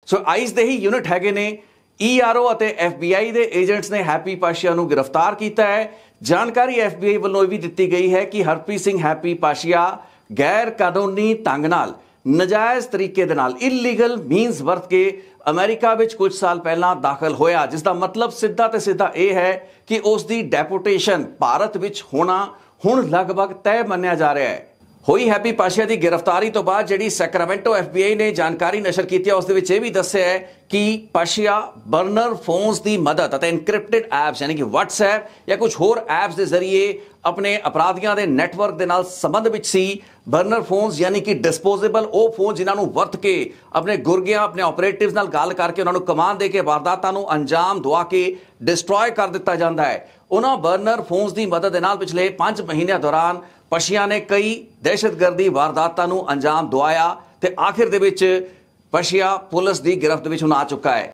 ਸੋ ice ਦੇ ਹੀ unit ਹੈਗੇ ਨੇ ERO ਅਤੇ FBI ਦੇ ਏਜੰਟਸ ਨੇ ਹੈਪੀ ਪਾਸ਼ੀਆ ਨੂੰ ਗ੍ਰਿਫਤਾਰ ਕੀਤਾ ਹੈ। ਜਾਣਕਾਰੀ FBI ਵੱਲੋਂ ਇਹ ਵੀ ਦਿੱਤੀ ਗਈ ਹੈ ਕਿ ਹਰਪ੍ਰੀਤ ਸਿੰਘ ਹੈਪੀ ਪਾਸ਼ੀਆ ਗੈਰ ਕਾਨੂੰਨੀ ਢੰਗ ਨਾਲ ਨਜਾਇਜ਼ ਤਰੀਕੇ ਦੇ ਨਾਲ ਇਲੀਗਲ ਮੀਨਸ ਵਰਤ ਕੇ ਅਮਰੀਕਾ ਵਿੱਚ ਕੁਝ ਸਾਲ ਪਹਿਲਾਂ ਦਾਖਲ ਹੋਇਆ, ਜਿਸ ਦਾ ਮਤਲਬ ਸਿੱਧਾ ਤੇ ਸਿੱਧਾ ਇਹ ਹੈ ਕਿ ਉਸ ਦੀ ਡੈਪੂਟੇਸ਼ਨ ਭਾਰਤ ਵਿੱਚ ਹੋਣਾ ਹੁਣ ਲਗਭਗ ਤੈਅ ਮੰਨਿਆ ਜਾ ਰਿਹਾ ਹੈ। ਹੋਈ ਹੈਪੀ ਪਾਸ਼ੀਆ ਦੀ ਗ੍ਰਿਫਤਾਰੀ ਤੋਂ ਬਾਅਦ ਜਿਹੜੀ ਸੈਕਰਾਮੈਂਟੋ FBI ਨੇ ਜਾਣਕਾਰੀ ਨਸ਼ਰ ਕੀਤੀ ਹੈ, ਉਸ ਦੇ ਵਿੱਚ ਇਹ ਵੀ ਦੱਸਿਆ ਹੈ ਕਿ ਪਾਸ਼ੀਆ ਬਰਨਰ ਫੋਨਸ ਦੀ ਮਦਦ ਅਤੇ ਇਨਕ੍ਰਿਪਟਡ ਐਪਸ ਯਾਨੀ ਕਿ WhatsApp ਜਾਂ ਕੁਝ ਹੋਰ ਐਪਸ ਦੇ ਜ਼ਰੀਏ ਆਪਣੇ ਅਪਰਾਧੀਆਂ ਦੇ ਨੈਟਵਰਕ ਦੇ ਨਾਲ ਸੰਬੰਧ ਵਿੱਚ ਸੀ। ਬਰਨਰ ਫੋਨਸ ਯਾਨੀ ਕਿ ਡਿਸਪੋਜ਼ੇਬਲ ਉਹ ਫੋਨ ਜਿਨ੍ਹਾਂ ਨੂੰ ਵਰਤ ਕੇ ਆਪਣੇ ਗੁਰਗਿਆਂ ਆਪਣੇ ਆਪਰੇਟਿਵਸ ਨਾਲ ਗੱਲ ਕਰਕੇ ਉਹਨਾਂ ਨੂੰ ਕਮਾਂਡ ਦੇ ਕੇ ਵਾਰਦਾਤਾਂ ਨੂੰ ਅੰਜਾਮ ਦਵਾ ਕੇ ਡਿਸਟਰੋਏ ਕਰ ਦਿੱਤਾ ਜਾਂਦਾ ਹੈ। ਉਹਨਾਂ ਬਰਨਰ ਫੋਨਸ ਦੀ ਮਦਦ ਦੇ ਨਾਲ ਪਿਛਲੇ 5 ਮਹੀਨਿਆਂ ਦੌਰਾਨ ਪਾਸ਼ੀਆ ਨੇ ਕਈ ਦਹਿਸ਼ਤਗਰਦੀ ਵਾਰਦਾਤਾਂ ਨੂੰ ਅੰਜਾਮ ਦਵਾਇਆ ਤੇ ਆਖਿਰ ਦੇ ਵਿੱਚ ਪਾਸ਼ੀਆ ਪੁਲਿਸ ਦੀ ਗਿਰਫਤ ਵਿੱਚ ਹੁਣ ਆ ਚੁੱਕਾ ਹੈ।